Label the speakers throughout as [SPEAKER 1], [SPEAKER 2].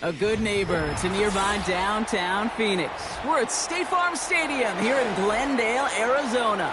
[SPEAKER 1] A good neighbor to nearby downtown Phoenix. We're at State Farm Stadium here in Glendale, Arizona.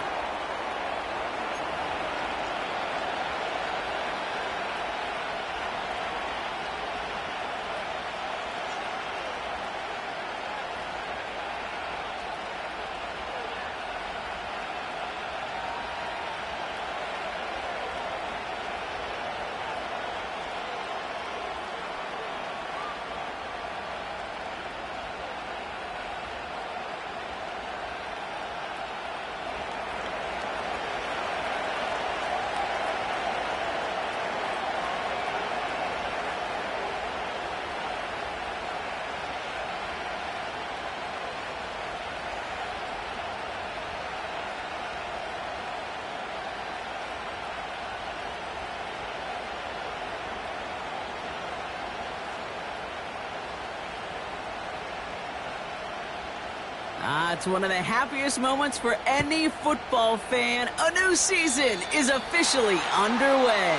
[SPEAKER 1] It's one of the happiest moments for any football fan. A new season is officially underway.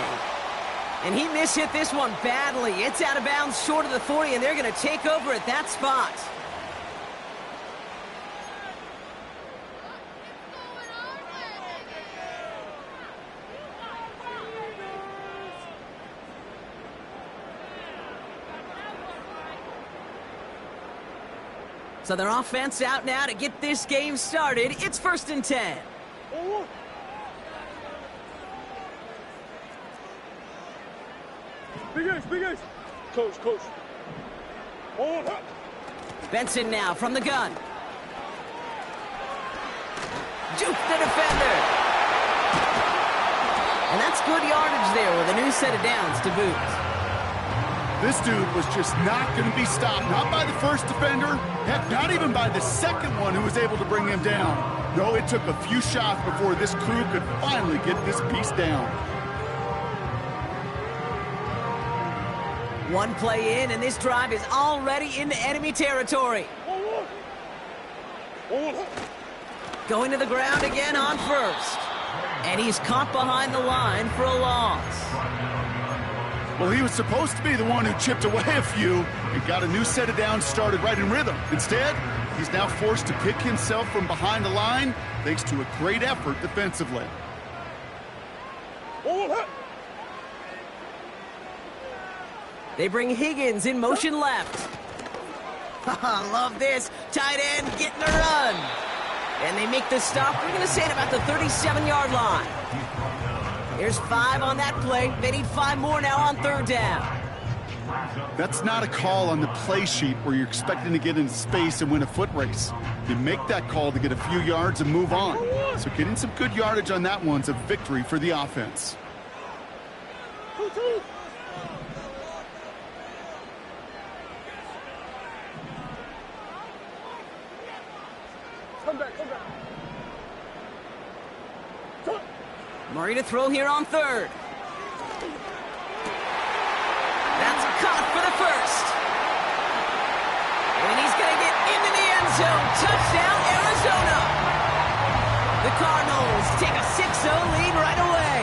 [SPEAKER 1] And he mishit this one badly. It's out of bounds short of the 40, and they're going to take over at that spot. So their offense out now to get this game started. It's 1st and 10.
[SPEAKER 2] Big ace. Coach.
[SPEAKER 1] Benson now from the gun. Juke the defender. And that's good yardage there with a new set of downs to boot.
[SPEAKER 3] This dude was just not going to be stopped. Not by the first defender. Heck, not even by the second one who was able to bring him down. No, it took a few shots before this crew could finally get this piece down.
[SPEAKER 1] One play in, and this drive is already into enemy territory. Going to the ground again on first. And he's caught behind the line for a loss.
[SPEAKER 3] Well, he was supposed to be the one who chipped away a few and got a new set of downs started right in rhythm. Instead, he's now forced to pick himself from behind the line thanks to a great effort defensively.
[SPEAKER 1] They bring Higgins in motion left. Love this. Tight end getting a run. And they make the stop. We're going to say it about the 37-yard line. There's 5 on that play. They need 5 more now on 3rd down.
[SPEAKER 3] That's not a call on the play sheet where you're expecting to get into space and win a foot race. You make that call to get a few yards and move on. So getting some good yardage on that one's a victory for the offense.
[SPEAKER 2] Come back.
[SPEAKER 1] Murray to throw here on 3rd. That's caught for the first. And he's going to get into the end zone. Touchdown, Arizona. The Cardinals take a 6-0 lead right away.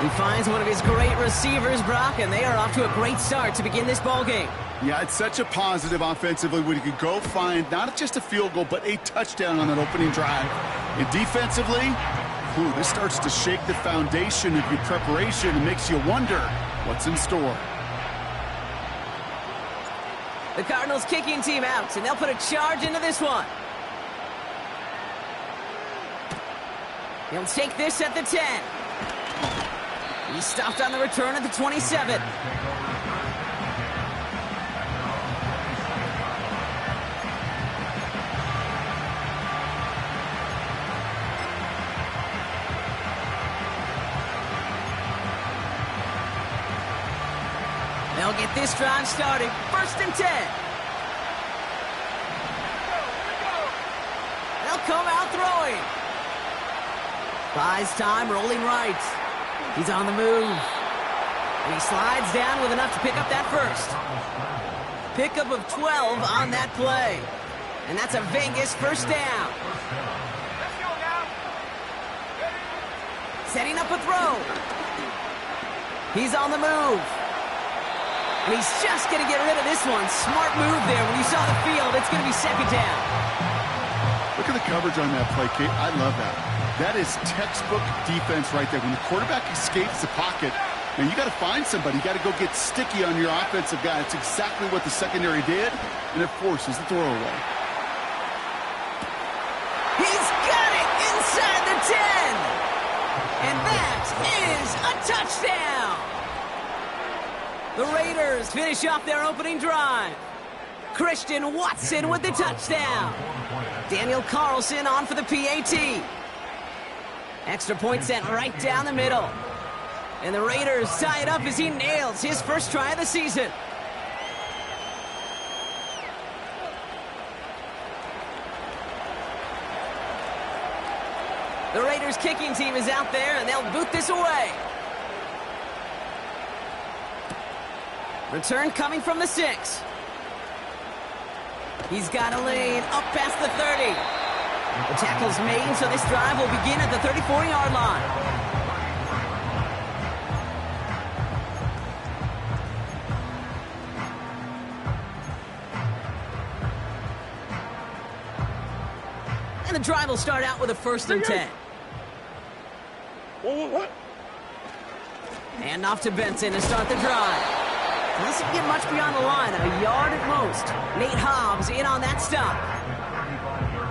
[SPEAKER 1] He finds one of his great receivers, Brock, and they are off to a great start to begin this ball game.
[SPEAKER 3] Yeah, it's such a positive offensively when you can go find not just a field goal, but a touchdown on that opening drive. And defensively, this starts to shake the foundation of your preparation and makes you wonder what's in store.
[SPEAKER 1] The Cardinals kicking team out, and they'll put a charge into this one. He'll take this at the 10. He's stopped on the return at the 27. They'll get this drive started. 1st and 10. They'll come out throwing. Buys time, rolling right. He's on the move. And he slides down with enough to pick up that first. Pickup of 12 on that play. And that's a Vegas first down. Setting up a throw. He's on the move. And he's just going to get rid of this one. Smart move there. When you saw the field, it's going to be second down.
[SPEAKER 3] Look at the coverage on that play, Kate. I love that. That is textbook defense right there. When the quarterback escapes the pocket, and you got to find somebody. You got to go get sticky on your offensive guy. It's exactly what the secondary did, and it forces the throwaway.
[SPEAKER 1] He's got it inside the 10. And that is a touchdown. The Raiders finish off their opening drive. Christian Watson with the touchdown. Daniel Carlson on for the PAT. Extra point sent right down the middle. And the Raiders tie it up as he nails his first try of the season. The Raiders kicking team is out there, and they'll boot this away. Return coming from the 6. He's got a lane up past the 30. The tackle's made, so this drive will begin at the 34-yard line. And the drive will start out with a 1st and 10.
[SPEAKER 2] What?
[SPEAKER 1] And off to Benson to start the drive. Doesn't get much beyond the line, a yard at most. Nate Hobbs in on that stop.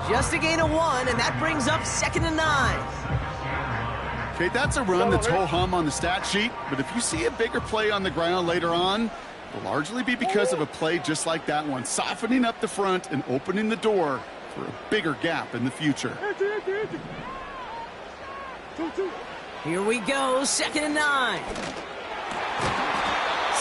[SPEAKER 1] Just a gain of 1, and that brings up 2nd and 9.
[SPEAKER 3] Okay, that's a run that's ho-hum on the stat sheet, but if you see a bigger play on the ground later on, it'll largely be because of a play just like that one, softening up the front and opening the door for a bigger gap in the future.
[SPEAKER 1] Here we go, 2nd and 9.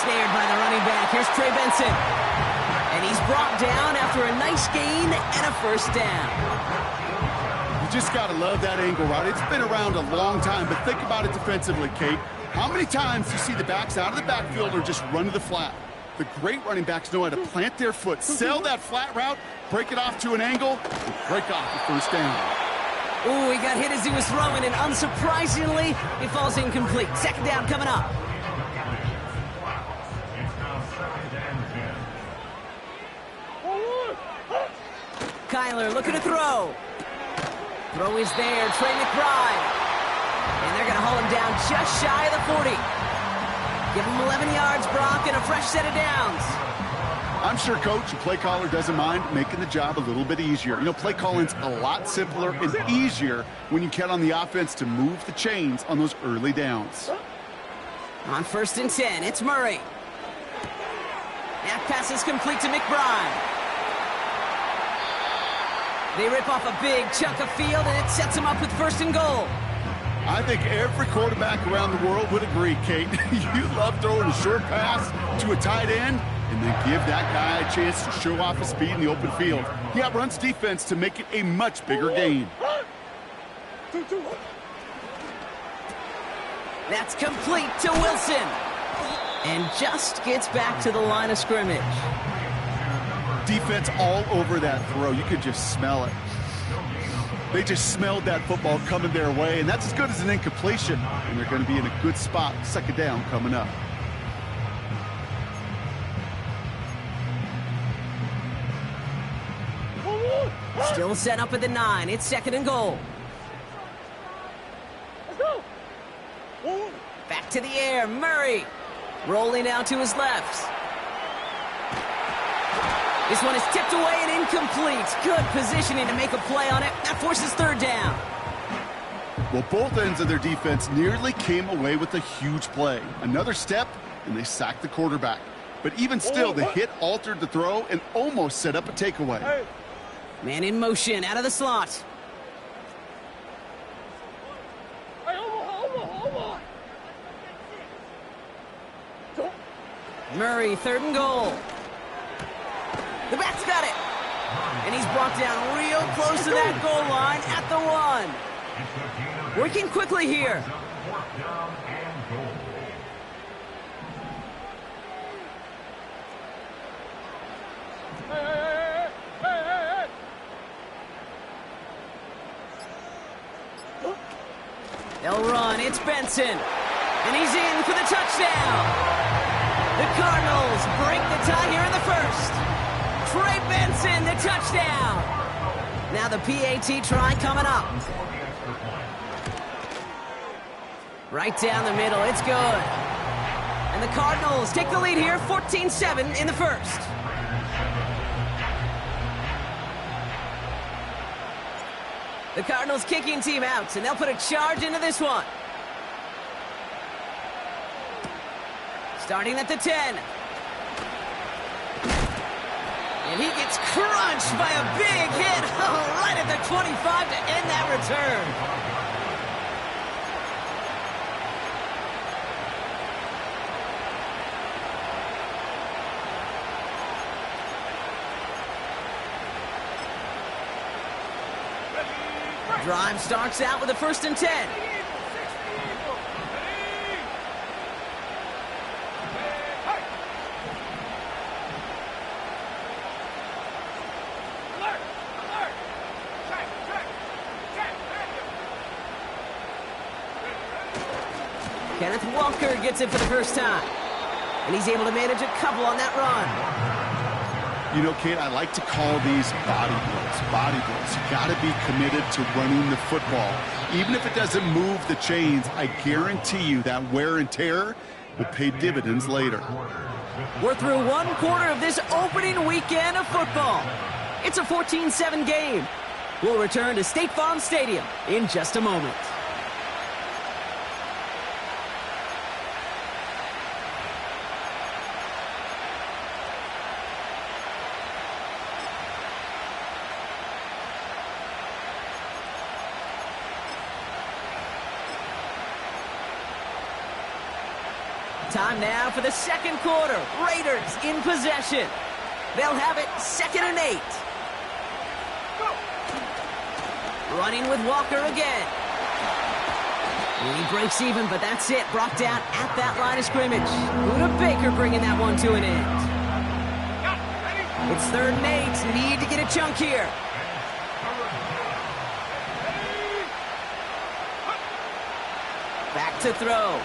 [SPEAKER 1] Snared by the running back. Here's Trey Benson. And he's brought down after a nice gain and a 1st down.
[SPEAKER 3] You just got to love that angle route. It's been around a long time, but think about it defensively, Kate. How many times do you see the backs out of the backfield or just run to the flat? The great running backs know how to plant their foot, sell that flat route, break it off to an angle, and break off the 1st down.
[SPEAKER 1] Ooh, he got hit as he was throwing, and unsurprisingly, he falls incomplete. 2nd down coming up. Kyler looking to throw. Throw is there, Trey McBride. And they're going to haul him down just shy of the 40. Give him 11 yards, Brock, and a fresh set of downs.
[SPEAKER 3] I'm sure coach and play caller doesn't mind making the job a little bit easier. You know, play calling's a lot simpler and easier when you count on the offense to move the chains on those early downs.
[SPEAKER 1] On 1st and 10, it's Murray. That pass is complete to McBride. They rip off a big chunk of field, and it sets them up with 1st and goal.
[SPEAKER 3] I think every quarterback around the world would agree, Kate. You love throwing a short pass to a tight end and then give that guy a chance to show off his speed in the open field. He outruns defense to make it a much bigger gain.
[SPEAKER 1] That's complete to Wilson. And just gets back to the line of scrimmage.
[SPEAKER 3] Defense all over that throw. You could just smell it. They just smelled that football coming their way, and that's as good as an incompletion. And they're going to be in a good spot. 2nd down coming up.
[SPEAKER 1] Still set up at the 9. It's 2nd and goal. Back to the air, Murray. Rolling out to his left. This one is tipped away and incomplete. Good positioning to make a play on it. That forces 3rd down.
[SPEAKER 3] Well, both ends of their defense nearly came away with a huge play. Another step, and they sacked the quarterback. But even still, the hit altered the throw and almost set up a takeaway.
[SPEAKER 1] Man in motion, out of the slot. Murray, 3rd and goal. The back's got it. And he's brought down real close to that goal line at the 1. Working quickly here. They'll run. It's Benson. And he's in for the touchdown. The Cardinals tie here in the first. Trey Benson, the touchdown. Now the PAT try coming up. Right down the middle, it's good. And the Cardinals take the lead here, 14-7 in the first. The Cardinals kicking team out, and they'll put a charge into this one. Starting at the 10. And he gets crunched by a big hit right at the 25 to end that return. Drive starts out with a 1st and 10. Kenneth Walker gets it for the first time. And he's able to manage a couple on that run.
[SPEAKER 3] You know, Kate, I like to call these body blows. Body blows. You got to be committed to running the football. Even if it doesn't move the chains, I guarantee you that wear and tear will pay dividends later.
[SPEAKER 1] We're through one quarter of this opening weekend of football. It's a 14-7 game. We'll return to State Farm Stadium in just a moment. Time now for the second quarter. Raiders in possession. They'll have it 2nd and 8. Running with Walker again. He breaks even, but that's it. Brought down at that line of scrimmage. Buda Baker bringing that one to an end. It's 3rd and 8. Need to get a chunk here. Back to throw.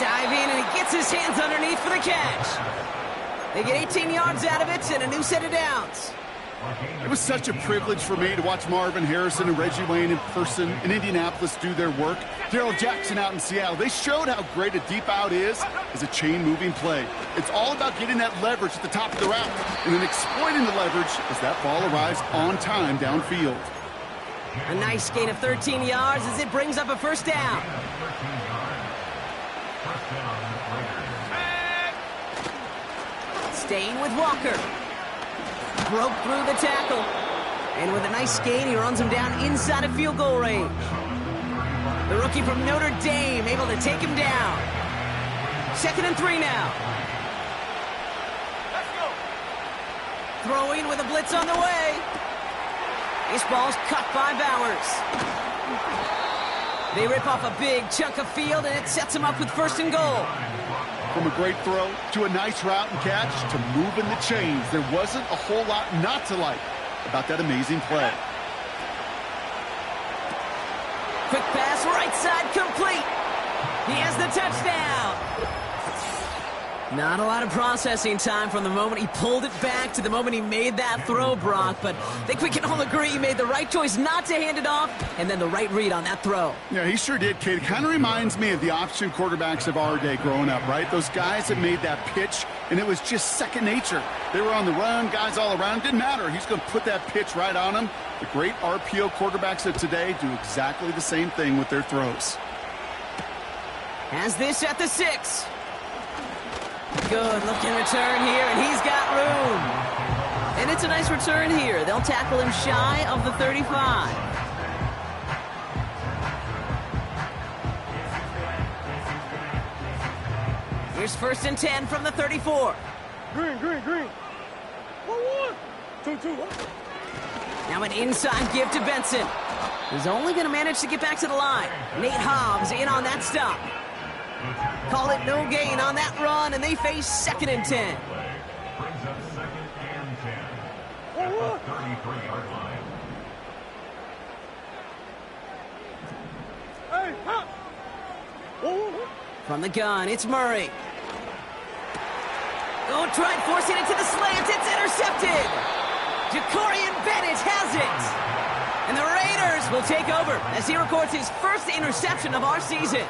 [SPEAKER 1] Dive in, and he gets his hands underneath for the catch. They get 18 yards out of it and a new set of downs.
[SPEAKER 3] It was such a privilege for me to watch Marvin Harrison and Reggie Wayne in person in Indianapolis do their work. Darrell Jackson out in Seattle. They showed how great a deep out is as a chain-moving play. It's all about getting that leverage at the top of the route and then exploiting the leverage as that ball arrives on time downfield.
[SPEAKER 1] A nice gain of 13 yards as it brings up a 1st down. Staying with Walker. Broke through the tackle. And with a nice gain, he runs him down inside of field goal range. The rookie from Notre Dame able to take him down. 2nd and 3 now.
[SPEAKER 2] Let's go.
[SPEAKER 1] Throwing with a blitz on the way. This ball's cut by Bowers. They rip off a big chunk of field, and it sets them up with 1st and goal.
[SPEAKER 3] From a great throw to a nice route and catch to moving the chains, there wasn't a whole lot not to like about that amazing play.
[SPEAKER 1] Quick pass, right side, complete. He has the touchdown. Not a lot of processing time from the moment he pulled it back to the moment he made that throw, Brock. But I think we can all agree he made the right choice not to hand it off, and then the right read on that throw.
[SPEAKER 3] Yeah, he sure did, Kate. It kind of reminds me of the option quarterbacks of our day growing up, right? Those guys that made that pitch, and it was just second nature. They were on the run, guys all around. Didn't matter. He's going to put that pitch right on them. The great RPO quarterbacks of today do exactly the same thing with their throws.
[SPEAKER 1] Has this at the 6. Good looking return here, and he's got room. And it's a nice return here. They'll tackle him shy of the 35. Here's 1st and 10 from the 34.
[SPEAKER 2] Green. 1-1. 2-2.
[SPEAKER 1] Now an inside give to Benson. He's only going to manage to get back to the line. Nate Hobbs in on that stop. Call it no gain on that run, and they face 2nd and 10.
[SPEAKER 2] Hey, huh?
[SPEAKER 1] From the gun, it's Murray. Oh, tried forcing it to the slant. It's intercepted. Jacorian Bennett has it. And the Raiders will take over as he records his first interception of our season.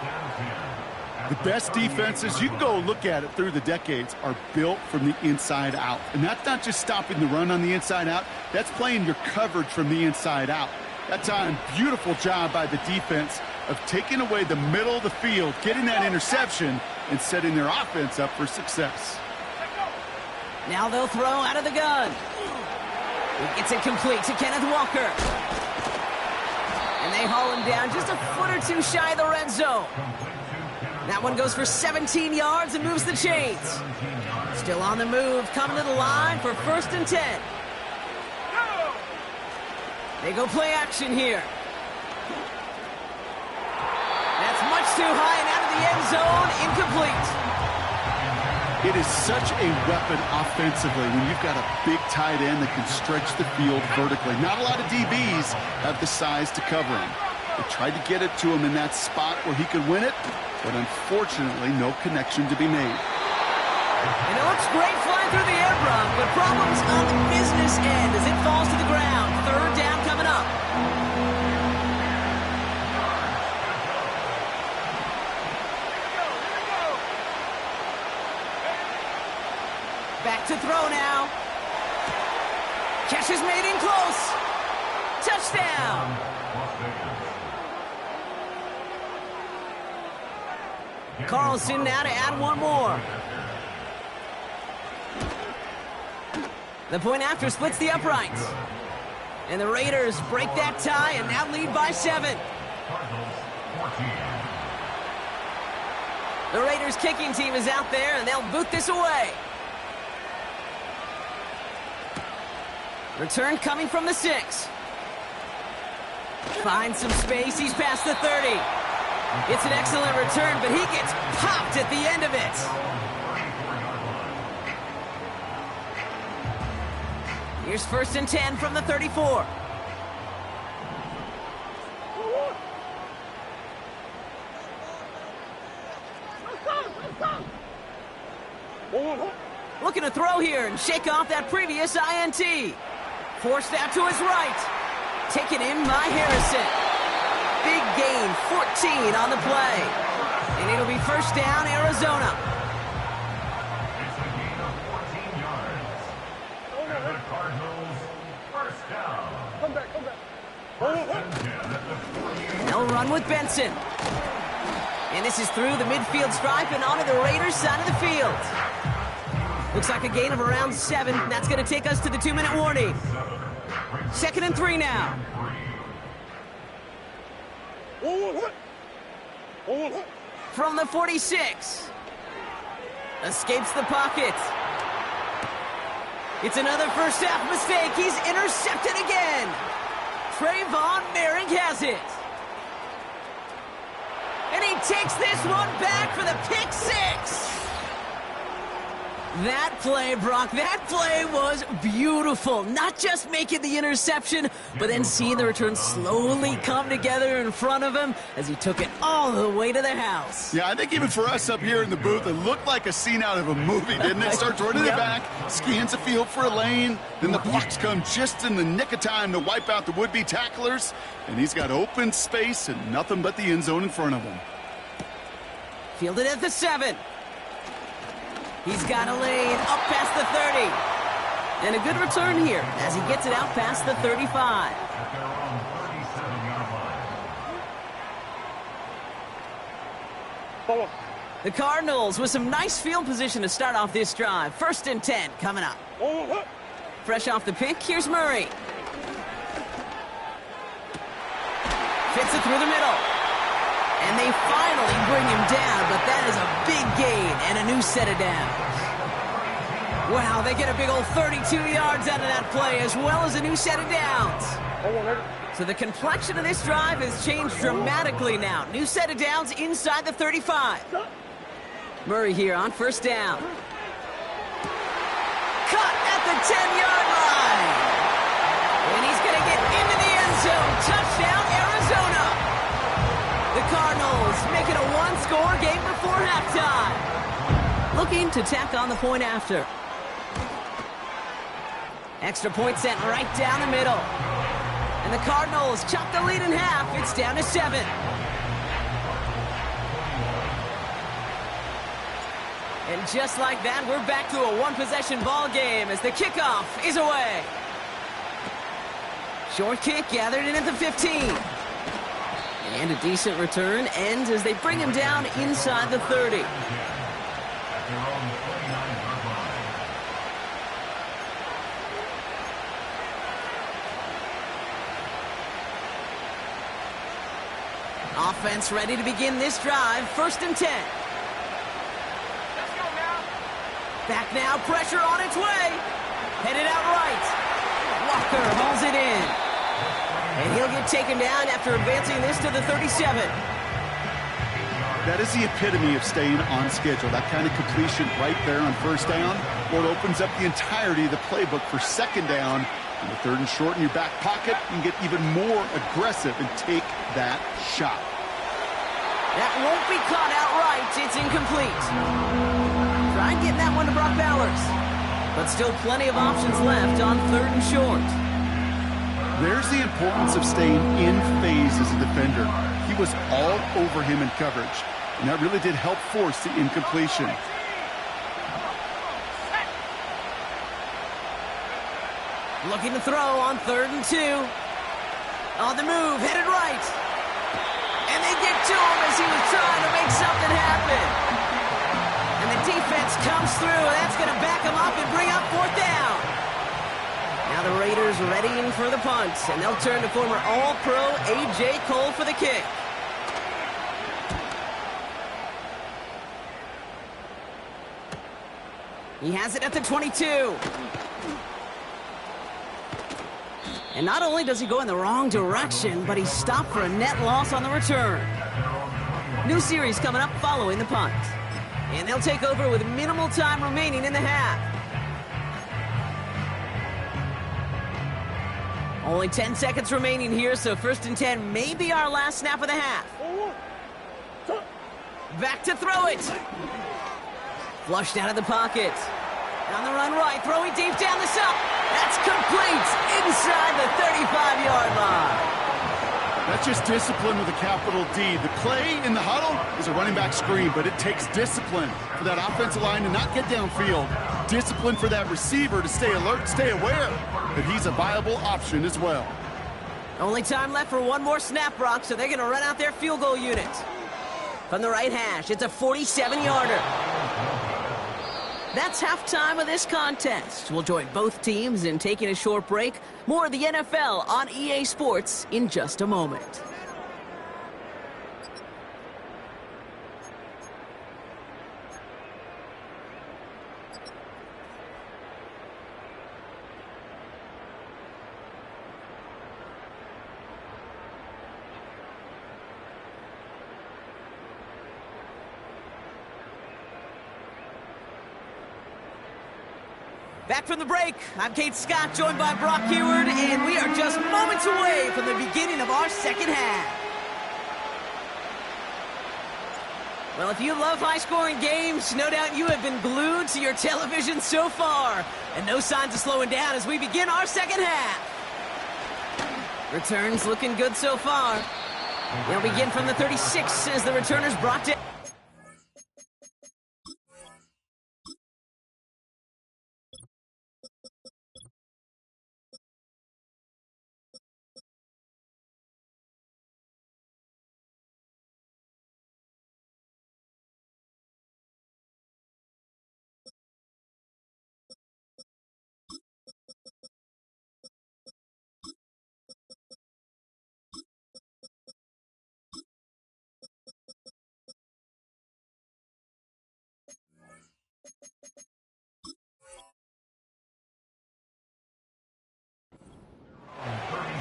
[SPEAKER 3] The best defenses, you can go look at it through the decades, are built from the inside out. And that's not just stopping the run on the inside out. That's playing your coverage from the inside out. That time, beautiful job by the defense of taking away the middle of the field, getting that interception, and setting their offense up for success.
[SPEAKER 1] Now they'll throw out of the gun. He gets it complete to Kenneth Walker. And they haul him down just a foot or two shy of the red zone. That one goes for 17 yards and moves the chains. Still on the move, coming to the line for 1st and 10. They go play action here. That's much too high and out of the end zone, incomplete.
[SPEAKER 3] It is such a weapon offensively when you've got a big tight end that can stretch the field vertically. Not a lot of DBs have the size to cover him. They tried to get it to him in that spot where he could win it, but unfortunately, no connection to be made.
[SPEAKER 1] And it looks great flying through the air, Brock, but problems on the business end as it falls to the ground. 3rd down coming up. Back to throw now. Catch is made in close. Touchdown. Carlson now to add one more. The point after splits the uprights. And the Raiders break that tie and now lead by 7. The Raiders kicking team is out there and they'll boot this away. Return coming from the 6. Finds some space. He's past the 30. It's an excellent return, but he gets popped at the end of it. Here's 1st and 10 from the 34. Looking to throw here and shake off that previous INT. Forced out to his right. Taken in by Harrison. Big gain, 14 on the play. And it'll be 1st down, Arizona.
[SPEAKER 4] It's a gain of 14 yards. And the Cardinals, 1st down.
[SPEAKER 2] Come back, come back.
[SPEAKER 4] 1st and 10 at the 48.
[SPEAKER 1] They'll run with Benson. And this is through the midfield stripe and onto the Raiders' side of the field. Looks like a gain of around 7. That's going to take us to the 2-minute warning. 2nd and 3 now. From the 46. Escapes the pocket. It's another first half mistake. He's intercepted again. Trayvon Merrick has it. And he takes this one back for the pick 6. That play, Brock, that play was beautiful. Not just making the interception, but then seeing the return slowly come together in front of him as he took it all the way to the house.
[SPEAKER 3] Yeah, I think even for us up here in the booth, it looked like a scene out of a movie, didn't it? Starts running it back, scans the field for a lane, then the blocks come just in the nick of time to wipe out the would-be tacklers, and he's got open space and nothing but the end zone in front of him.
[SPEAKER 1] Fielded at the 7. He's got a lane up past the 30. And a good return here as he gets it out past the 35. The Cardinals with some nice field position to start off this drive. 1st and 10 coming up. Fresh off the pick, here's Murray. Fits it through the middle. And they finally bring him down, but that is a big gain and a new set of downs. Wow, they get a big old 32 yards out of that play, as well as a new set of downs. So the complexion of this drive has changed dramatically now. New set of downs inside the 35. Murray here on 1st down. Cut at the 10-yard line. And he's going to get into the end zone. Touchdown, Arizona. The Cardinals make it a one-score game before halftime. Look looking to tack on the point after. Extra point sent right down the middle. And the Cardinals chop the lead in half. It's down to 7. And just like that, we're back to a one-possession ball game as the kickoff is away. Short kick gathered in at the 15. And a decent return ends as they bring him down inside the 30. Offense ready to begin this drive. 1st and 10.
[SPEAKER 2] Let's go now.
[SPEAKER 1] Back now, pressure on its way. Headed out right. Walker hauls it in. And he'll get taken down after advancing this to the 37.
[SPEAKER 3] That is the epitome of staying on schedule. That kind of completion right there on 1st down. Well, it opens up the entirety of the playbook for 2nd down. And the 3rd and short in your back pocket, you can get even more aggressive and take that shot.
[SPEAKER 1] That won't be caught outright. It's incomplete. Tried getting that one to Brock Bowers. But still plenty of options left on 3rd and short.
[SPEAKER 3] There's the importance of staying in phase as a defender. He was all over him in coverage, and that really did help force the incompletion.
[SPEAKER 1] Looking to throw on 3rd and 2. On the move, headed right. And they get to him as he was trying to make something happen. And the defense comes through, and that's going to back him up and bring up 4th down. Now the Raiders readying for the punt, and they'll turn to former All-Pro A.J. Cole for the kick. He has it at the 22. And not only does he go in the wrong direction, but he's stopped for a net loss on the return. New series coming up following the punt. And they'll take over with minimal time remaining in the half. Only 10 seconds remaining here, so 1st and 10 may be our last snap of the half. Back to throw it. Flushed out of the pocket. On the run right, throwing deep down the south. That's complete inside the 35-yard line.
[SPEAKER 3] That's just discipline with a capital D. The play in the huddle is a running back screen, but it takes discipline for that offensive line to not get downfield. Discipline for that receiver to stay alert, stay aware that he's a viable option as well.
[SPEAKER 1] Only time left for one more snap, Brock, so they're going to run out their field goal unit. From the right hash, it's a 47-yarder. That's halftime of this contest. We'll join both teams in taking a short break. More of the NFL on EA Sports in just a moment. Back from the break, I'm Kate Scott, joined by Brock Heward, and we are just moments away from the beginning of our 2nd half. Well, if you love high-scoring games, no doubt you have been glued to your television so far. And no signs of slowing down as we begin our 2nd half. Returns looking good so far. They'll begin from the 36 as the returners brought down.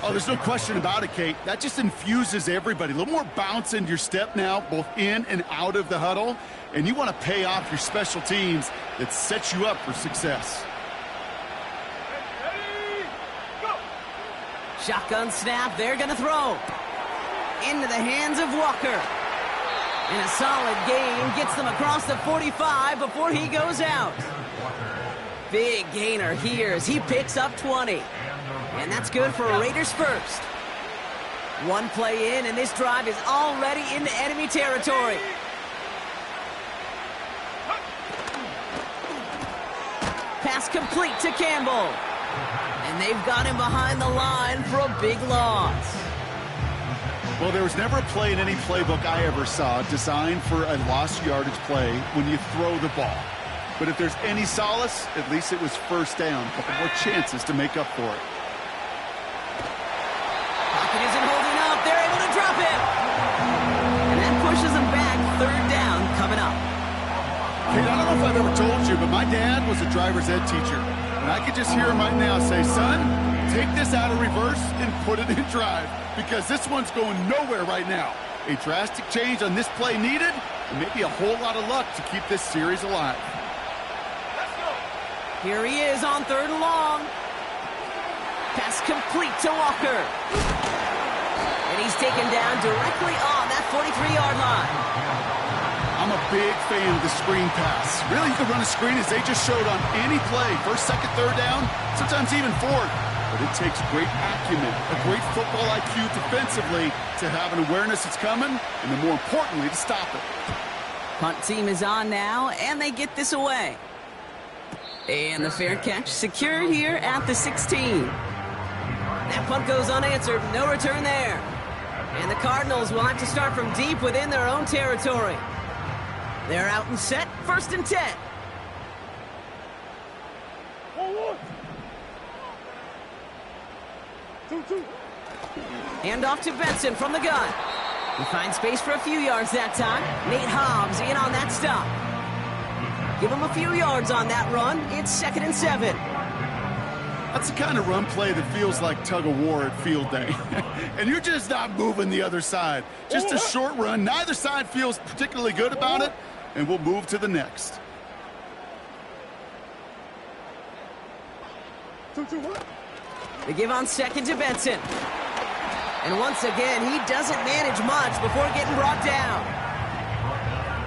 [SPEAKER 3] Oh, there's no question about it, Kate. That just infuses everybody. A little more bounce into your step now, both in and out of the huddle. And you want to pay off your special teams that sets you up for success.
[SPEAKER 2] Ready, go!
[SPEAKER 1] Shotgun snap, they're going to throw. Into the hands of Walker. And a solid gain gets them across the 45 before he goes out. Big gainer here as he picks up 20. And that's good for a Raiders first. One play in, and this drive is already into enemy territory. Pass complete to Campbell. And they've got him behind the line for a big loss.
[SPEAKER 3] Well, there was never a play in any playbook I ever saw designed for a lost yardage play when you throw the ball. But if there's any solace, at least it was first down. A couple more chances to make up for it.
[SPEAKER 1] Pocket isn't holding up. They're able to drop it. And that pushes them back. Third down coming up.
[SPEAKER 3] Kate, I don't know if I've ever told you, but my dad was a driver's ed teacher. And I could just hear him right now say, son, take this out of reverse and put it in drive. Because this one's going nowhere right now. A drastic change on this play needed, and maybe a whole lot of luck to keep this series alive.
[SPEAKER 1] Here he is on third and long. Pass complete to Walker. And he's taken down directly on that 43-yard line.
[SPEAKER 3] I'm a big fan of the screen pass. Really, you can run a screen as they just showed on any play. First, second, third down, sometimes even fourth. But it takes great acumen, a great football IQ defensively to have an awareness it's coming, and then more importantly, to stop it.
[SPEAKER 1] Punt team is on now, and they get this away. And the fair catch secured here at the 16. That punt goes unanswered, no return there. And the Cardinals will have to start from deep within their own territory. They're out and set, 1st and 10. Hand off to Benson from the gun. He finds space for a few yards that time. Nate Hobbs in on that stop. Give him a few yards on that run. It's 2nd and 7.
[SPEAKER 3] That's the kind of run play that feels like tug-of-war at field day. And you're just not moving the other side. Just a short run. Neither side feels particularly good about it, and we'll move to the next.
[SPEAKER 1] They give on 2nd to Benson. And once again, he doesn't manage much before getting brought down.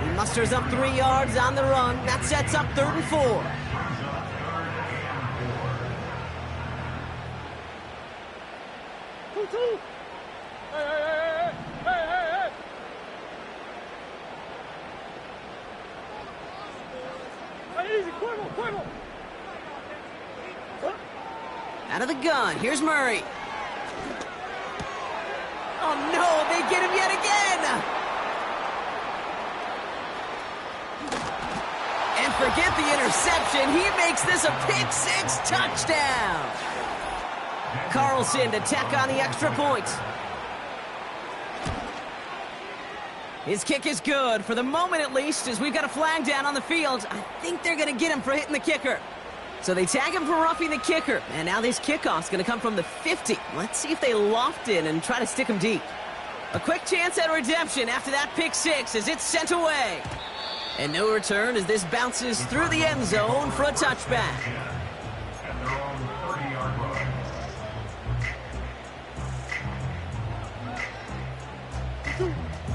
[SPEAKER 1] He musters up 3 yards on the run. That sets up 3rd and 4. Out of the gun, here's Murray. Oh no, they get him yet again! And forget the interception, he makes this a pick-6 touchdown! Carlson to tack on the extra point. His kick is good, for the moment at least, as we've got a flag down on the field. I think they're going to get him for hitting the kicker. So they tag him for roughing the kicker, and now this kickoff's going to come from the 50. Let's see if they loft in and try to stick him deep. A quick chance at redemption after that pick-6 as it's sent away. And no return as this bounces through the end zone for a touchback.
[SPEAKER 4] And they're on the 30-yard line.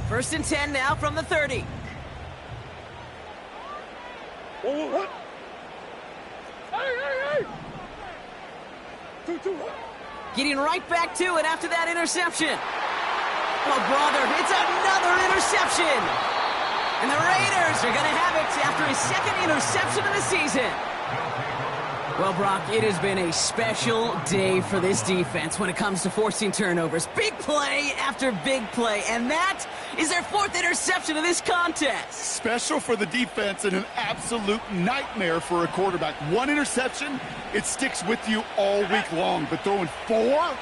[SPEAKER 1] 1st and 10 now from the 30. Getting right back to it after that interception. Oh, brother, it's another interception. And the Raiders are going to have it after his 2nd interception of the season. Well, Brock, it has been a special day for this defense when it comes to forcing turnovers. Big play after big play, and that is their 4th interception of this contest.
[SPEAKER 3] Special for the defense and an absolute nightmare for a quarterback. 1 interception, it sticks with you all week long. But throwing 4,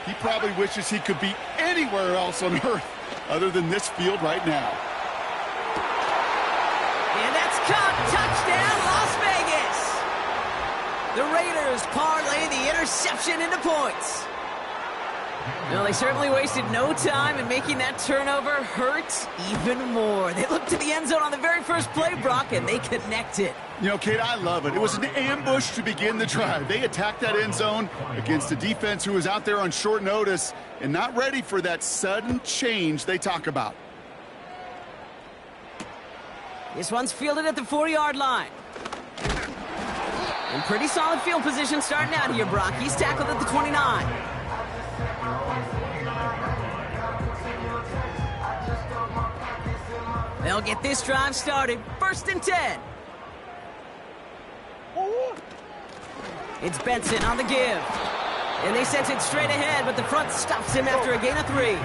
[SPEAKER 3] he probably wishes he could be anywhere else on earth other than this field right now.
[SPEAKER 1] And that's caught. Touchdown, Las Vegas. The Raiders parlay the interception into points. Well, they certainly wasted no time in making that turnover hurt even more. They looked to the end zone on the very first play, Brock, and they connected.
[SPEAKER 3] You know, Kate, I love it. It was an ambush to begin the drive. They attacked that end zone against a defense who was out there on short notice and not ready for that sudden change they talk about.
[SPEAKER 1] This one's fielded at the 4-yard line. In pretty solid field position starting out here, Brock. He's tackled at the 29. They'll get this drive started. 1st and 10. It's Benson on the give. And they sent it straight ahead, but the front stops him after a gain of 3.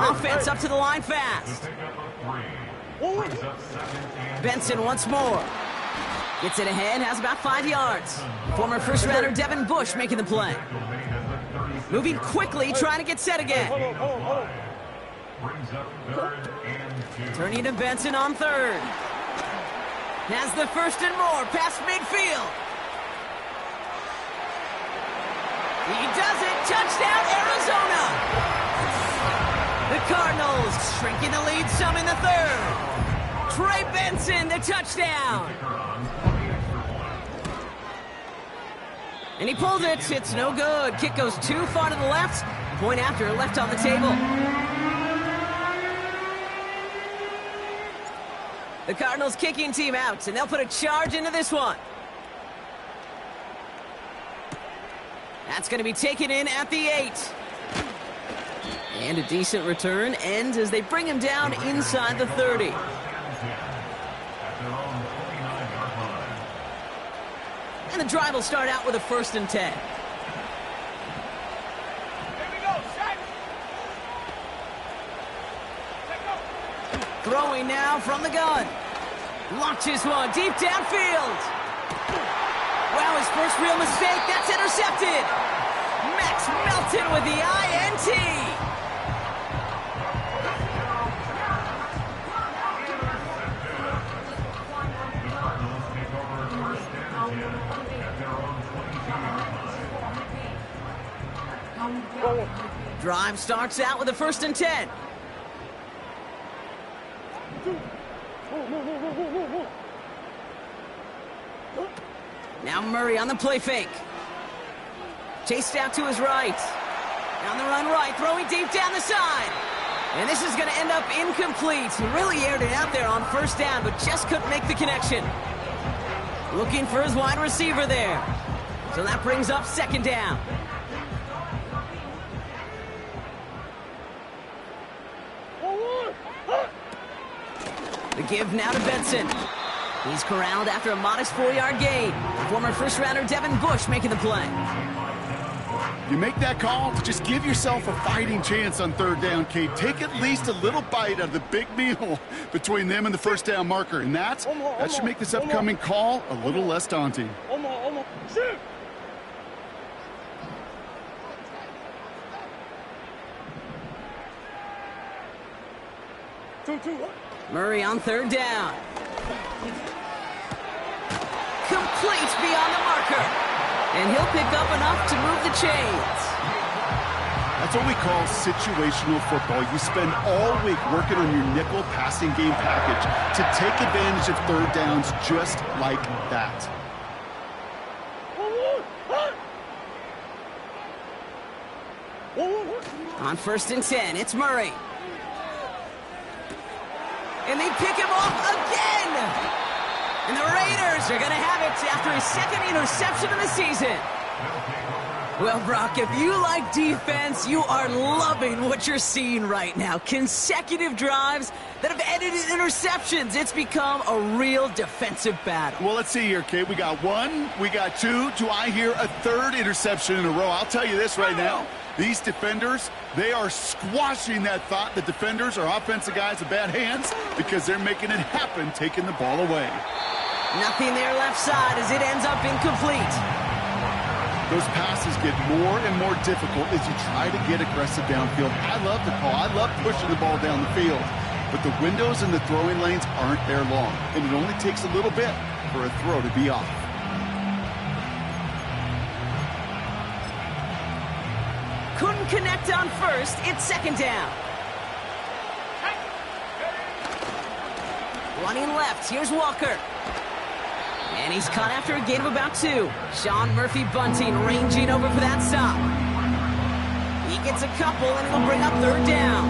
[SPEAKER 1] Offense up to the line fast. Benson once more. Gets it ahead, has about 5 yards. Former first-rounder Devin Bush making the play. Moving quickly, trying to get set again. Turning to Benson on 3rd. Has the 1st and more, past midfield. He does it, touchdown Arizona! The Cardinals shrinking the lead some in the 3rd. Trey Benson, the touchdown! And he pulled it. It's no good. Kick goes too far to the left. Point after, left on the table. The Cardinals kicking team out, and they'll put a charge into this one. That's going to be taken in at the 8. And a decent return ends as they bring him down inside the 30. And the drive will start out with a 1st and 10. Throwing now from the gun. Launches one deep downfield. Wow, his first real mistake. That's intercepted. Max Melton with the INT. Drive starts out with a 1st and 10. Now Murray on the play fake. Chased out to his right. On the run right, throwing deep down the side. And this is going to end up incomplete. He really aired it out there on 1st down, but just couldn't make the connection. Looking for his wide receiver there. So that brings up 2nd down. The give now to Benson. He's corralled after a modest 4-yard gain. Former first-rounder Devin Bush making the play.
[SPEAKER 3] You make that call to just give yourself a fighting chance on 3rd down, Kate. Take at least a little bite out of the big meal between them and the 1st down marker. And that should make this upcoming call a little less daunting.
[SPEAKER 2] Shoot! Two.
[SPEAKER 1] Murray on 3rd down. Complete beyond the marker. And he'll pick up enough to move the chains.
[SPEAKER 3] That's what we call situational football. You spend all week working on your nickel passing game package to take advantage of 3rd downs just like that.
[SPEAKER 1] On 1st and 10, it's Murray. And they pick him off again! And the Raiders are going to have it after his 2nd interception of the season. Well, Brock, if you like defense, you are loving what you're seeing right now. Consecutive drives that have ended in interceptions. It's become a real defensive battle.
[SPEAKER 3] Well, let's see here, Kate. We got 1, we got 2. Do I hear a 3rd interception in a row? I'll tell you this right now. These defenders, they are squashing that thought that defenders are offensive guys with bad hands because they're making it happen, taking the ball away.
[SPEAKER 1] Nothing there left side as it ends up incomplete.
[SPEAKER 3] Those passes get more and more difficult as you try to get aggressive downfield. I love the call. I love pushing the ball down the field. But the windows in the throwing lanes aren't there long, and it only takes a little bit for a throw to be off.
[SPEAKER 1] Couldn't connect on 1st. It's 2nd down. Running left. Here's Walker. And he's caught after a gain of about 2. Sean Murphy-Bunting ranging over for that stop. He gets a couple, and it'll bring up 3rd down.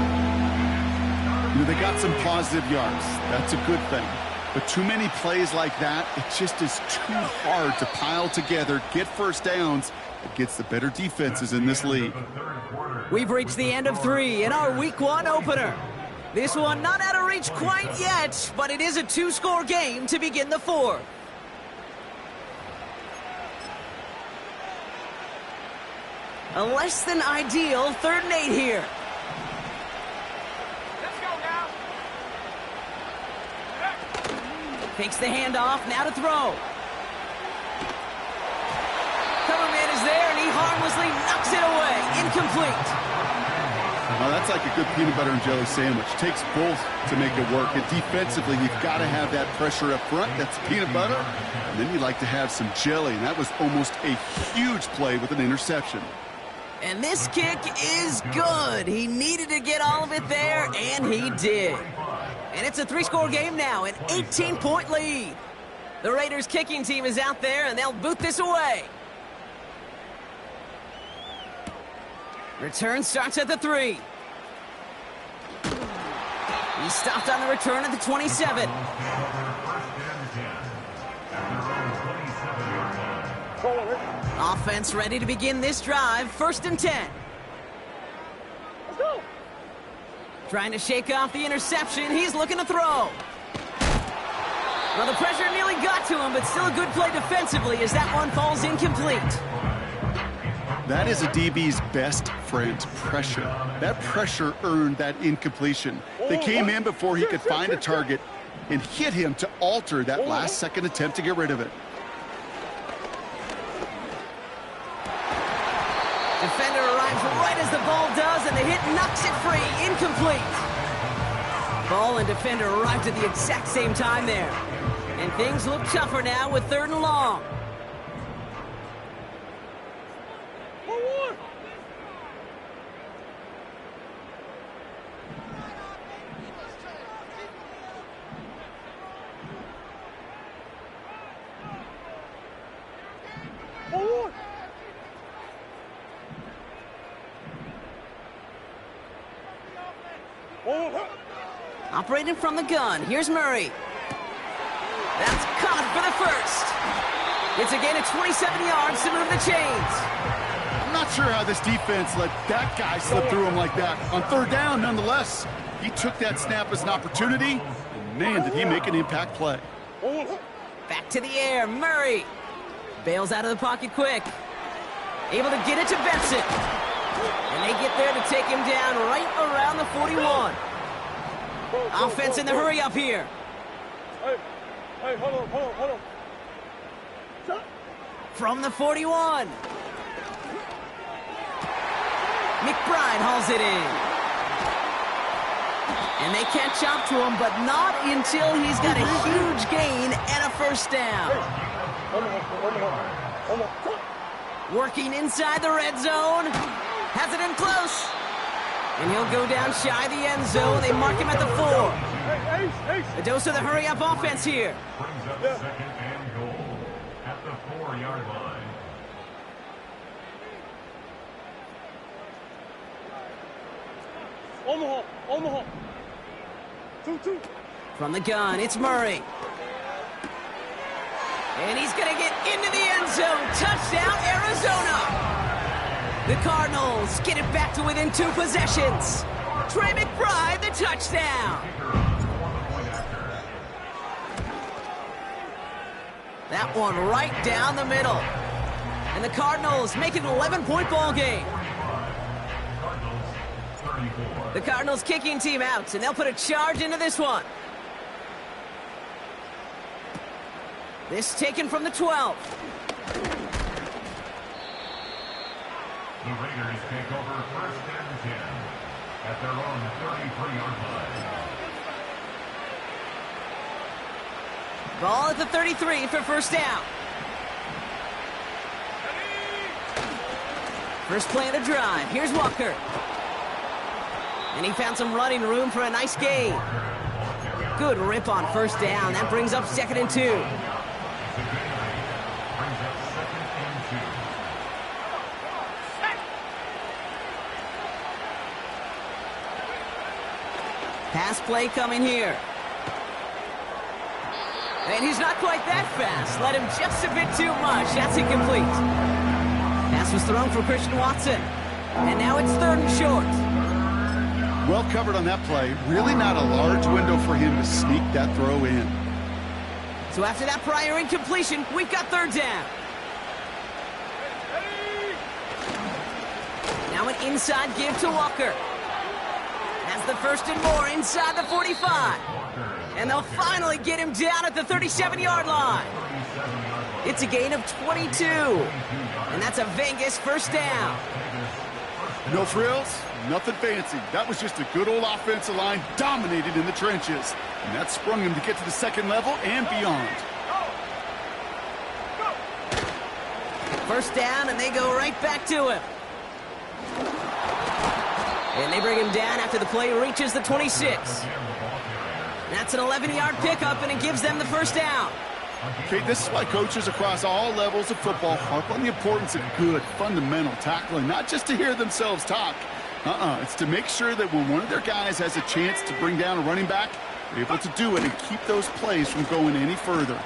[SPEAKER 3] They got some positive yards. That's a good thing. But too many plays like that, it just is too hard to pile together, get first downs against the better defenses in this league.
[SPEAKER 1] We've reached the end of 3 in our Week 1 opener. This one not out of reach quite yet, but it is a 2-score game to begin the 4th. A less than ideal 3rd and 8 here.
[SPEAKER 2] Let's go now.
[SPEAKER 1] Takes the handoff, now to throw. Cover man is there, and he harmlessly knocks it away. Incomplete.
[SPEAKER 3] Now that's like a good peanut butter and jelly sandwich. Takes both to make it work. And defensively, you've got to have that pressure up front. That's peanut butter. And then you like to have some jelly. And that was almost a huge play with an interception.
[SPEAKER 1] And this kick is good. He needed to get all of it there, and he did. And it's a 3-score game now, an 18-point lead. The Raiders kicking team is out there, and they'll boot this away. Return starts at the 3. He stopped on the return at the 27. Offense ready to begin this drive. 1st and 10.
[SPEAKER 2] Let's go.
[SPEAKER 1] Trying to shake off the interception. He's looking to throw. Well, the pressure nearly got to him, but still a good play defensively as that one falls incomplete.
[SPEAKER 3] That is a DB's best friend, pressure. That pressure earned that incompletion. They came in before he could find a target and hit him to alter that last-second attempt to get rid of it.
[SPEAKER 1] Defender arrives right as the ball does, and the hit knocks it free. Incomplete. Ball and defender arrived at the exact same time there. And things look tougher now with 3rd and long. Operating from the gun, here's Murray. That's caught for the 1st. It's a gain of 27 yards to move the chains.
[SPEAKER 3] I'm not sure how this defense let that guy slip through him like that. On 3rd down, nonetheless, he took that snap as an opportunity, and man, did he make an impact play.
[SPEAKER 1] Back to the air, Murray. Bails out of the pocket quick. Able to get it to Benson. And they get there to take him down right around the 41. Offense in the hurry up here.
[SPEAKER 2] Hey, hold on.
[SPEAKER 1] From the 41. McBride hauls it in. And they catch up to him, but not until he's got a huge gain and a 1st down. Working inside the red zone. Has it in close. And he'll go down shy of the end zone. They mark him at the 4. A dose of the hurry-up offense here.
[SPEAKER 4] Brings up 2nd and goal at the 4-yard line.
[SPEAKER 2] Omaha. 2-2.
[SPEAKER 1] From the gun, it's Murray. And he's going to get into the end zone. Touchdown, Arizona. The Cardinals get it back to within 2 possessions. Trey McBride, the touchdown. That one right down the middle. And the Cardinals make it an 11-point ball game. The Cardinals kicking team out, and they'll put a charge into this one. This taken from the 12.
[SPEAKER 4] The Raiders take over 1st and 10 at their own 33-yard line.
[SPEAKER 1] Ball at the 33 for 1st down. First play of the drive. Here's Walker. And he found some running room for a nice gain. Good rip on 1st down. That brings up 2nd and 2. Pass play coming here. And he's not quite that fast. Let him just a bit too much. That's incomplete. Pass was thrown for Christian Watson. And now it's 3rd and short.
[SPEAKER 3] Well covered on that play. Really not a large window for him to sneak that throw in.
[SPEAKER 1] So after that prior incompletion, we've got 3rd down. Now an inside give to Walker. Has the 1st and more inside the 45. And they'll finally get him down at the 37-yard line. It's a gain of 22. And that's a Vegas 1st down.
[SPEAKER 3] No frills, nothing fancy. That was just a good old offensive line dominated in the trenches. And that sprung him to get to the 2nd level and beyond.
[SPEAKER 1] 1st down, and they go right back to him. And they bring him down after the play reaches the 26. That's an 11-yard pickup, and it gives them the 1st down.
[SPEAKER 3] Okay, this is why coaches across all levels of football harp on the importance of good, fundamental tackling, not just to hear themselves talk. It's to make sure that when one of their guys has a chance to bring down a running back, they're able to do it and keep those plays from going any further.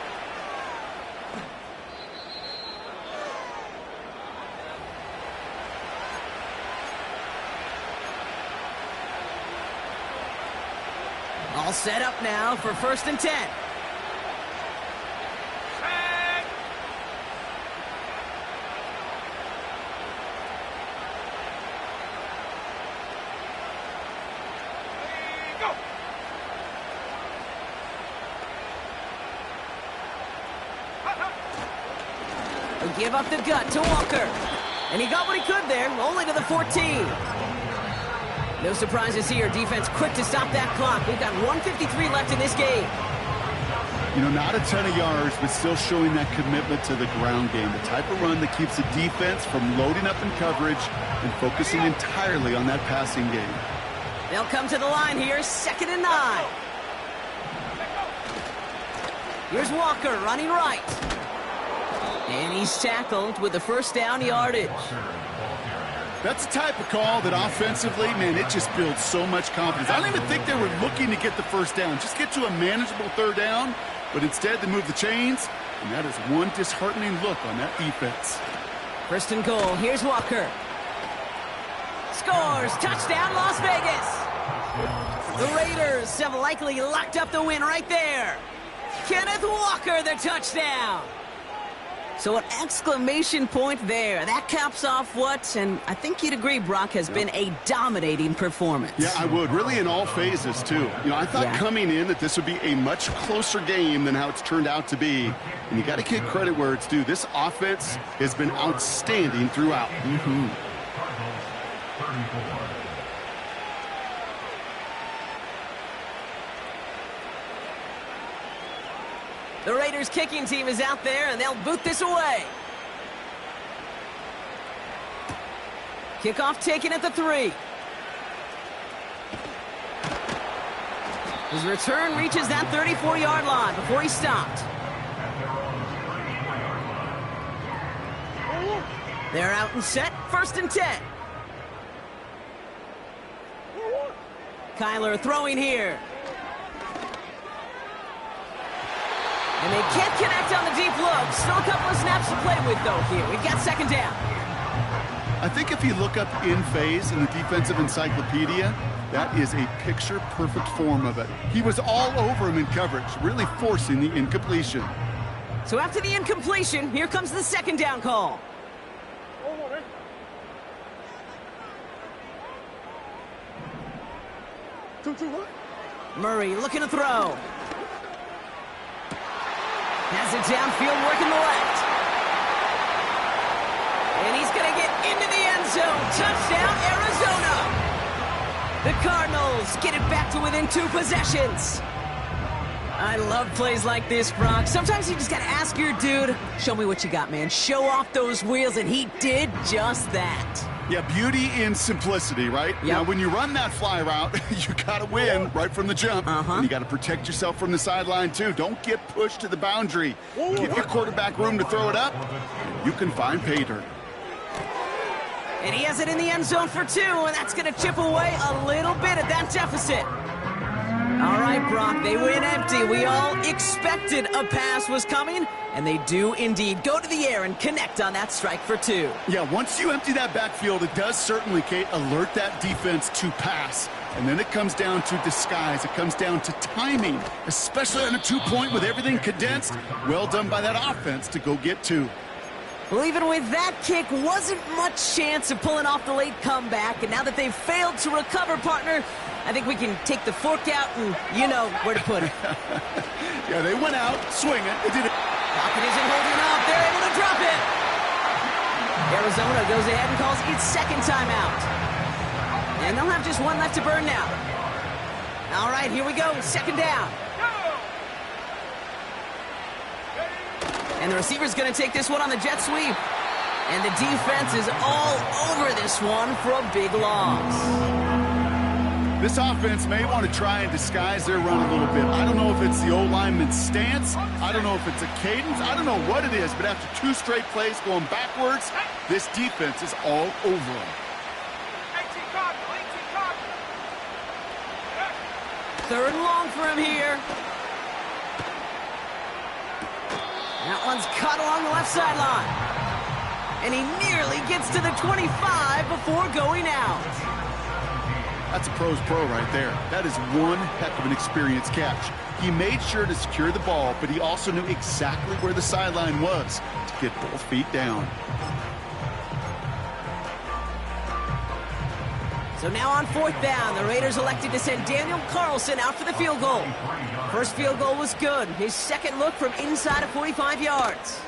[SPEAKER 1] All set up now for 1st and 10. They give up the gut to Walker. And he got what he could there, only to the 14. No surprises here. Defense quick to stop that clock. We've got 1:53 left in this game.
[SPEAKER 3] You know, not a ton of yards, but still showing that commitment to the ground game. The type of run that keeps the defense from loading up in coverage and focusing entirely on that passing game.
[SPEAKER 1] They'll come to the line here, 2nd and 9. Here's Walker running right. And he's tackled with the 1st down yardage.
[SPEAKER 3] That's the type of call that offensively, man, it just builds so much confidence. I don't even think they were looking to get the 1st down. Just get to a manageable 3rd down, but instead they move the chains, and that is one disheartening look on that defense.
[SPEAKER 1] 1st and goal. Here's Walker. Scores! Touchdown, Las Vegas! The Raiders have likely locked up the win right there. Kenneth Walker, the touchdown! So an exclamation point there. That caps off what, and I think you'd agree, Brock, has been a dominating performance.
[SPEAKER 3] Yeah, I would. Really in all phases, too. You know, I thought coming in that this would be a much closer game than how it's turned out to be. And you got to give credit where it's due. This offense has been outstanding throughout.
[SPEAKER 1] The Raiders kicking team is out there, and they'll boot this away. Kickoff taken at the 3. His return reaches that 34-yard line before he stopped. They're out and set, 1st and 10. Kyler throwing here. And they can't connect on the deep look. Still a couple of snaps to play with, though, here. We've got 2nd down.
[SPEAKER 3] I think if you look up in phase in the defensive encyclopedia, that is a picture-perfect form of it. He was all over him in coverage, really forcing the incompletion.
[SPEAKER 1] So after the incompletion, here comes the 2nd down call. Murray looking to throw. Has it downfield, working the left. And he's going to get into the end zone. Touchdown, Arizona. The Cardinals get it back to within 2 possessions. I love plays like this, Brock. Sometimes you just got to ask your dude, show me what you got, man. Show off those wheels, and he did just that.
[SPEAKER 3] Yeah, beauty in simplicity, right?
[SPEAKER 1] Yep.
[SPEAKER 3] Now, when you run that fly route, you got to win right from the jump. And you got to protect yourself from the sideline, too. Don't get pushed to the boundary. Give your quarterback room to throw it up. You can find pay dirt.
[SPEAKER 1] And he has it in the end zone for 2, and that's going to chip away a little bit at that deficit. All right, Brock, they win empty. We all expected a pass was coming, and they do indeed go to the air and connect on that strike for 2.
[SPEAKER 3] Yeah, once you empty that backfield, it does certainly, Kate, alert that defense to pass. And then it comes down to disguise. It comes down to timing, especially on a 2-point with everything condensed. Well done by that offense to go get 2.
[SPEAKER 1] Well, even with that kick, wasn't much chance of pulling off the late comeback. And now that they've failed to recover, partner, I think we can take the fork out and you know where to put it.
[SPEAKER 3] Yeah, they went out swinging. They did it.
[SPEAKER 1] Pocket isn't holding up. They're able to drop it. Arizona goes ahead and calls its second timeout. And they'll have just one left to burn now. All right, here we go. Second down. And the receiver's going to take this one on the jet sweep. And the defense is all over this one for a big loss.
[SPEAKER 3] This offense may want to try and disguise their run a little bit. I don't know if it's the O-lineman's stance. I don't know if it's a cadence. I don't know what it is, but after 2 straight plays going backwards, this defense is all over them.
[SPEAKER 1] Third and long for him here. That one's cut along the left sideline. And he nearly gets to the 25 before going out.
[SPEAKER 3] That's a pro's pro right there. That is one heck of an experienced catch. He made sure to secure the ball, but he also knew exactly where the sideline was to get both feet down.
[SPEAKER 1] So now on 4th down, the Raiders elected to send Daniel Carlson out for the field goal. First field goal was good. His second look from inside of 45 yards.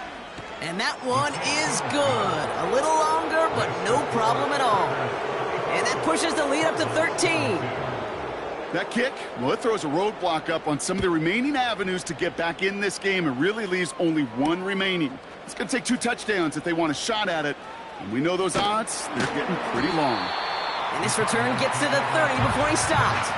[SPEAKER 1] And that one is good. A little longer, but no problem at all. And that pushes the lead up to 13.
[SPEAKER 3] That kick, well, it throws a roadblock up on some of the remaining avenues to get back in this game and really leaves only one remaining. It's going to take 2 touchdowns if they want a shot at it. And we know those odds, they're getting pretty long.
[SPEAKER 1] And this return gets to the 30 before he stopped.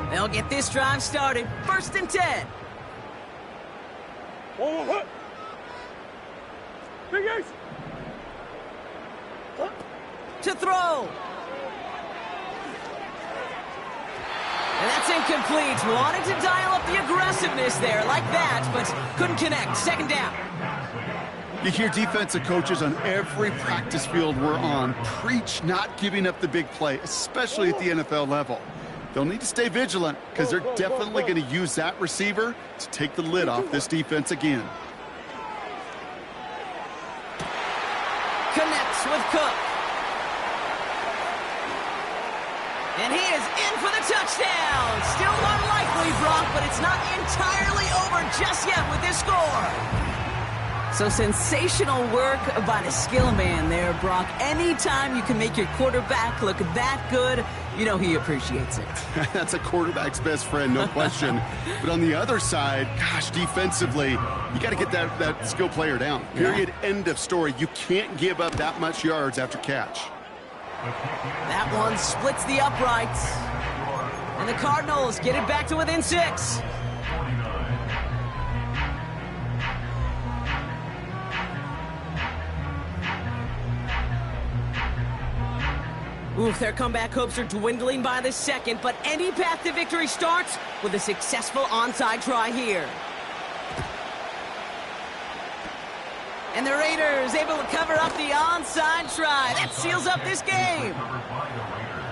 [SPEAKER 1] They'll get this drive started. 1st and 10.
[SPEAKER 2] Big Ace.
[SPEAKER 1] To throw. And that's incomplete. Wanted to dial up the aggressiveness there like that, but couldn't connect. 2nd down.
[SPEAKER 3] You hear defensive coaches on every practice field we're on preach not giving up the big play, especially at the NFL level. They'll need to stay vigilant because they're definitely going to use that receiver to take the lid off this defense again.
[SPEAKER 1] Connects with Cook. And he is in for the touchdown. Still unlikely, Brock, but it's not entirely over just yet with this score. So sensational work by the skill man there, Brock. Anytime you can make your quarterback look that good, you know he appreciates it.
[SPEAKER 3] That's a quarterback's best friend, no question. But on the other side, gosh, defensively, you got to get that skill player down. Period, end of story. You can't give up that much yards after catch.
[SPEAKER 1] That one splits the uprights. And the Cardinals get it back to within 6. Oof, their comeback hopes are dwindling by the second, but any path to victory starts with a successful onside try here. And the Raiders able to cover up the onside try. That seals up this game.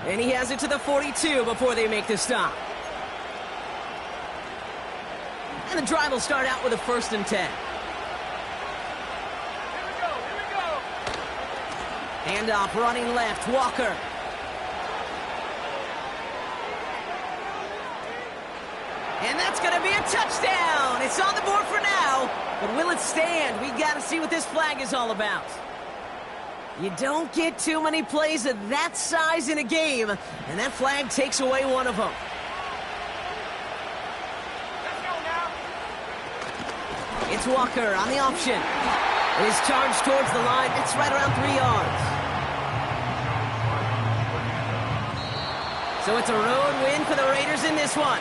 [SPEAKER 1] And he has it to the 42 before they make the stop. And the drive will start out with a 1st and 10. Handoff running left, Walker. And that's going to be a touchdown. It's on the board for now. But will it stand? We got to see what this flag is all about. You don't get too many plays of that size in a game, and that flag takes away one of them. It's Walker on the option. It is charged towards the line. It's right around 3 yards. So it's a road win for the Raiders in this one.